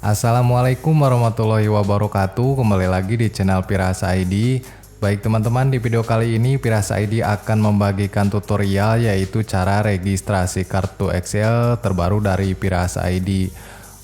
Assalamualaikum warahmatullahi wabarakatuh. Kembali lagi di channel Piras ID. Baik teman-teman, di video kali ini Piras ID akan membagikan tutorial yaitu cara registrasi kartu Excel terbaru dari Piras ID.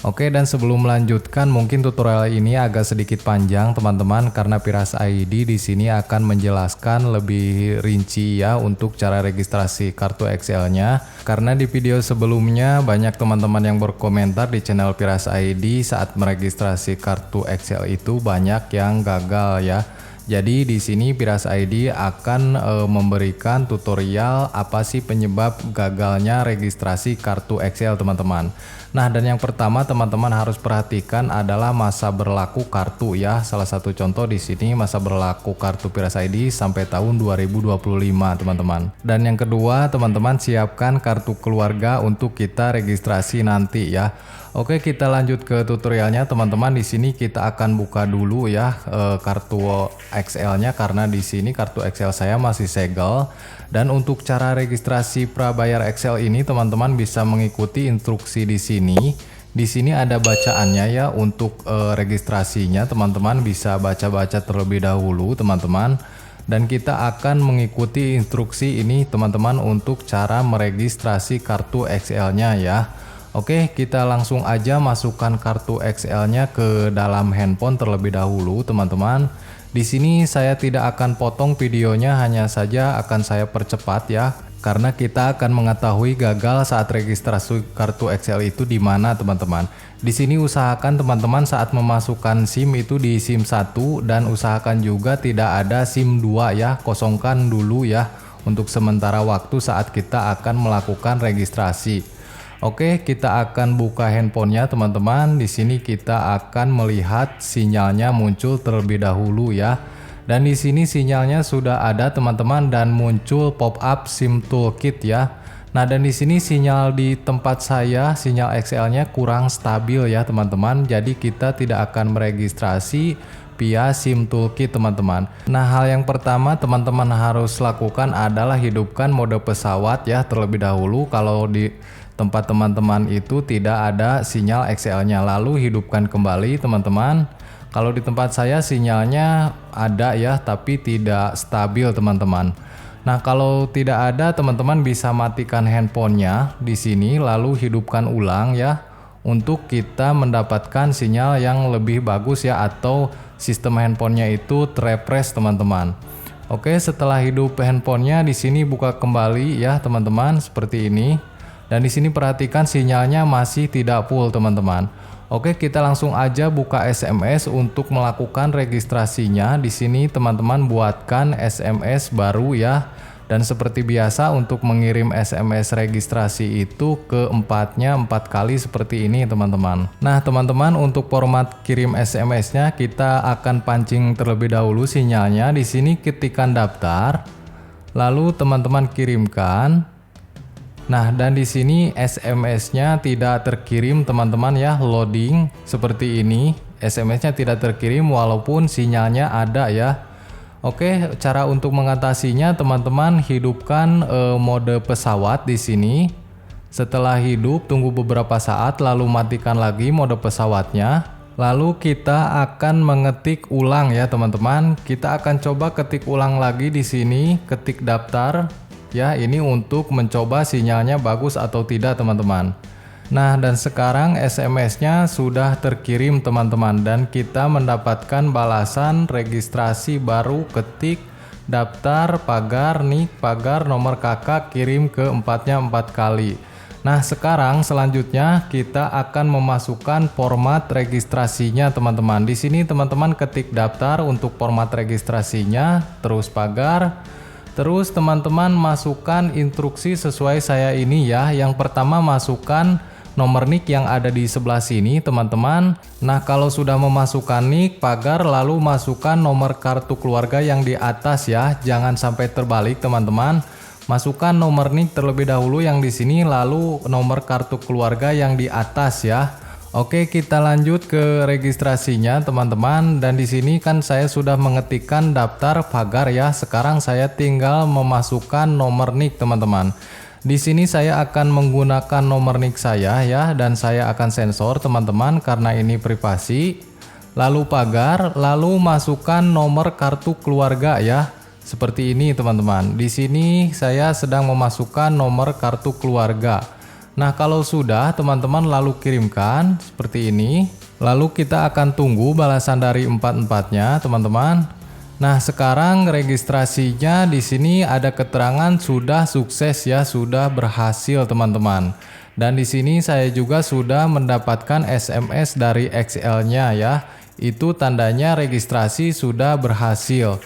Oke, dan sebelum melanjutkan, mungkin tutorial ini agak sedikit panjang teman-teman karena Piras ID di sini akan menjelaskan lebih rinci ya untuk cara registrasi kartu Excel-nya. Karena di video sebelumnya banyak teman-teman yang berkomentar di channel Piras ID saat meregistrasi kartu Excel itu banyak yang gagal ya. Jadi di sini Piras ID akan memberikan tutorial apa sih penyebab gagalnya registrasi kartu Excel teman-teman. Nah, dan yang pertama teman-teman harus perhatikan adalah masa berlaku kartu ya. Salah satu contoh di sini masa berlaku kartu Piras ID sampai tahun 2025 teman-teman. Dan yang kedua teman-teman siapkan kartu keluarga untuk kita registrasi nanti ya. Oke, kita lanjut ke tutorialnya teman-teman. Di sini kita akan buka dulu ya kartu Excel-nya karena di sini kartu Excel saya masih segel. Dan untuk cara registrasi prabayar Excel ini teman-teman bisa mengikuti instruksi di sini. Di sini ada bacaannya ya untuk registrasinya. Teman-teman bisa baca-baca terlebih dahulu teman-teman. Dan kita akan mengikuti instruksi ini teman-teman untuk cara meregistrasi kartu Excel-nya ya. Oke, kita langsung aja masukkan kartu Excel-nya ke dalam handphone terlebih dahulu, teman-teman. Di sini saya tidak akan potong videonya, hanya saja akan saya percepat ya, karena kita akan mengetahui gagal saat registrasi kartu Excel itu di mana, teman-teman. Di sini usahakan teman-teman saat memasukkan SIM itu di SIM 1 dan usahakan juga tidak ada SIM 2 ya, kosongkan dulu ya untuk sementara waktu saat kita akan melakukan registrasi. Oke, kita akan buka handphonenya teman-teman. Di sini kita akan melihat sinyalnya muncul terlebih dahulu ya. Dan di sini sinyalnya sudah ada teman-teman dan muncul pop-up SIM Toolkit ya. Nah, dan di sini sinyal di tempat saya, sinyal Excel-nya kurang stabil ya teman-teman. Jadi kita tidak akan meregistrasi via SIM Toolkit teman-teman. Nah, hal yang pertama teman-teman harus lakukan adalah hidupkan mode pesawat ya terlebih dahulu. Kalau di tempat teman-teman itu tidak ada sinyal Excel-nya, lalu hidupkan kembali teman-teman. Kalau di tempat saya sinyalnya ada ya, tapi tidak stabil teman-teman. Nah, kalau tidak ada teman-teman bisa matikan handphonenya di sini, lalu hidupkan ulang ya, untuk kita mendapatkan sinyal yang lebih bagus ya, atau sistem handphonenya itu terrefresh teman-teman. Oke, setelah hidup handphonenya di sini buka kembali ya teman-teman seperti ini. Dan di sini perhatikan sinyalnya masih tidak full teman-teman. Oke, kita langsung aja buka SMS untuk melakukan registrasinya. Di sini teman-teman buatkan SMS baru ya. Dan seperti biasa untuk mengirim SMS registrasi itu keempatnya 4 kali seperti ini teman-teman. Nah teman-teman, untuk format kirim SMS-nya kita akan pancing terlebih dahulu sinyalnya. Di sini ketikkan daftar, lalu teman-teman kirimkan. Nah, dan di sini SMS-nya tidak terkirim teman-teman ya, loading seperti ini. SMS-nya tidak terkirim walaupun sinyalnya ada ya. Oke, cara untuk mengatasinya teman-teman hidupkan mode pesawat di sini. Setelah hidup, tunggu beberapa saat lalu matikan lagi mode pesawatnya. Lalu kita akan mengetik ulang ya teman-teman. Kita akan coba ketik ulang lagi di sini, ketik daftar. Ya, ini untuk mencoba sinyalnya bagus atau tidak teman-teman. Nah, dan sekarang SMS-nya sudah terkirim teman-teman dan kita mendapatkan balasan registrasi baru, ketik daftar pagar nik pagar nomor kakak kirim ke empatnya 4 kali. Nah, sekarang selanjutnya kita akan memasukkan format registrasinya teman-teman. Di sini teman-teman ketik daftar untuk format registrasinya, terus pagar. Terus teman-teman masukkan instruksi sesuai saya ini ya. Yang pertama masukkan nomor NIK yang ada di sebelah sini teman-teman. Nah, kalau sudah memasukkan NIK pagar lalu masukkan nomor kartu keluarga yang di atas ya. Jangan sampai terbalik teman-teman. Masukkan nomor NIK terlebih dahulu yang di sini lalu nomor kartu keluarga yang di atas ya. Oke, kita lanjut ke registrasinya teman-teman. Dan di sini kan saya sudah mengetikkan daftar pagar ya. Sekarang saya tinggal memasukkan nomor NIK teman-teman. Di sini saya akan menggunakan nomor NIK saya ya, dan saya akan sensor teman-teman karena ini privasi. Lalu pagar, lalu masukkan nomor kartu keluarga ya. Seperti ini teman-teman. Di sini saya sedang memasukkan nomor kartu keluarga. Nah, kalau sudah teman-teman lalu kirimkan seperti ini. Lalu kita akan tunggu balasan dari empat-empatnya teman-teman. Nah, sekarang registrasinya di sini ada keterangan sudah sukses ya, sudah berhasil teman-teman. Dan di sini saya juga sudah mendapatkan SMS dari XL-nya ya. Itu tandanya registrasi sudah berhasil.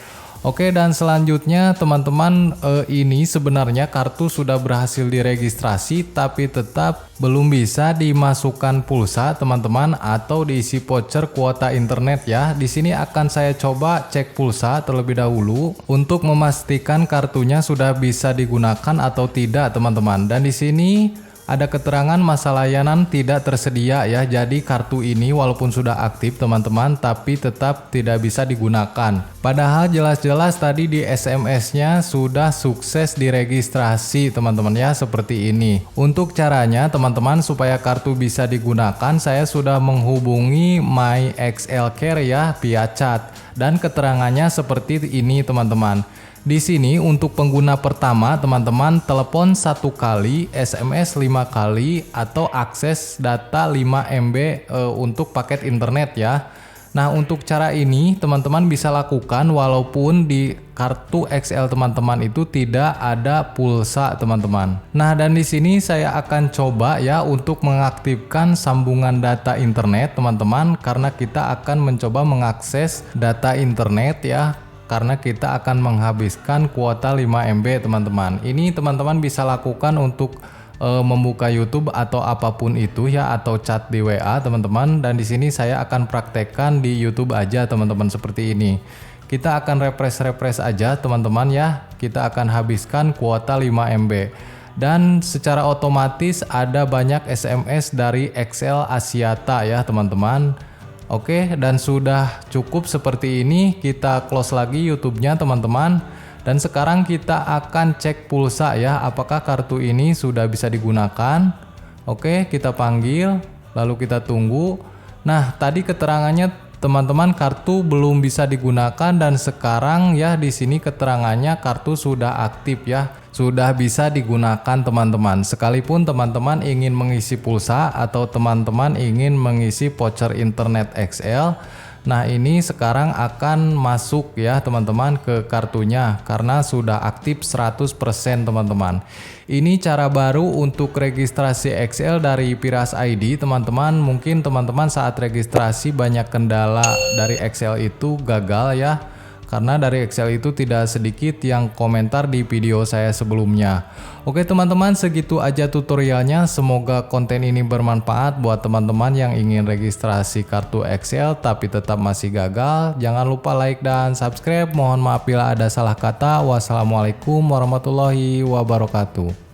Oke, dan selanjutnya teman-teman, ini sebenarnya kartu sudah berhasil diregistrasi tapi tetap belum bisa dimasukkan pulsa teman-teman atau diisi voucher kuota internet ya. Di sini akan saya coba cek pulsa terlebih dahulu untuk memastikan kartunya sudah bisa digunakan atau tidak teman-teman. Dan di sini ada keterangan masa layanan tidak tersedia ya. Jadi kartu ini walaupun sudah aktif teman-teman tapi tetap tidak bisa digunakan. Padahal jelas-jelas tadi di SMS-nya sudah sukses diregistrasi teman-teman ya, seperti ini. Untuk caranya teman-teman supaya kartu bisa digunakan, saya sudah menghubungi My XL Care ya via chat. Dan keterangannya seperti ini teman-teman. Di sini untuk pengguna pertama teman-teman telepon 1 kali, SMS 5 kali atau akses data 5 MB untuk paket internet ya. Nah, untuk cara ini teman-teman bisa lakukan walaupun di kartu XL teman-teman itu tidak ada pulsa teman-teman. Nah, dan di sini saya akan coba ya untuk mengaktifkan sambungan data internet teman-teman, karena kita akan mencoba mengakses data internet ya. Karena kita akan menghabiskan kuota 5 MB teman-teman. Ini teman-teman bisa lakukan untuk membuka YouTube atau apapun itu ya, atau chat di WA teman-teman. Dan di sini saya akan praktekkan di YouTube aja teman-teman seperti ini. Kita akan refresh aja teman-teman ya. Kita akan habiskan kuota 5 MB. Dan secara otomatis ada banyak SMS dari XL Axiata ya teman-teman. Oke, dan sudah cukup seperti ini. Kita close lagi YouTube-nya teman-teman. Dan sekarang kita akan cek pulsa ya, apakah kartu ini sudah bisa digunakan. Oke, kita panggil, lalu kita tunggu. Nah, tadi keterangannya teman-teman kartu belum bisa digunakan, dan sekarang ya di sini keterangannya kartu sudah aktif ya. Sudah bisa digunakan teman-teman. Sekalipun teman-teman ingin mengisi pulsa atau teman-teman ingin mengisi voucher internet XL, nah ini sekarang akan masuk ya teman-teman ke kartunya karena sudah aktif 100% teman-teman. Ini cara baru untuk registrasi XL dari Piras ID teman-teman. Mungkin teman-teman saat registrasi banyak kendala dari XL itu gagal ya. Karena dari Excel itu tidak sedikit yang komentar di video saya sebelumnya. Oke teman-teman, segitu aja tutorialnya. Semoga konten ini bermanfaat buat teman-teman yang ingin registrasi kartu Excel tapi tetap masih gagal. Jangan lupa like dan subscribe. Mohon maaf bila ada salah kata. Wassalamualaikum warahmatullahi wabarakatuh.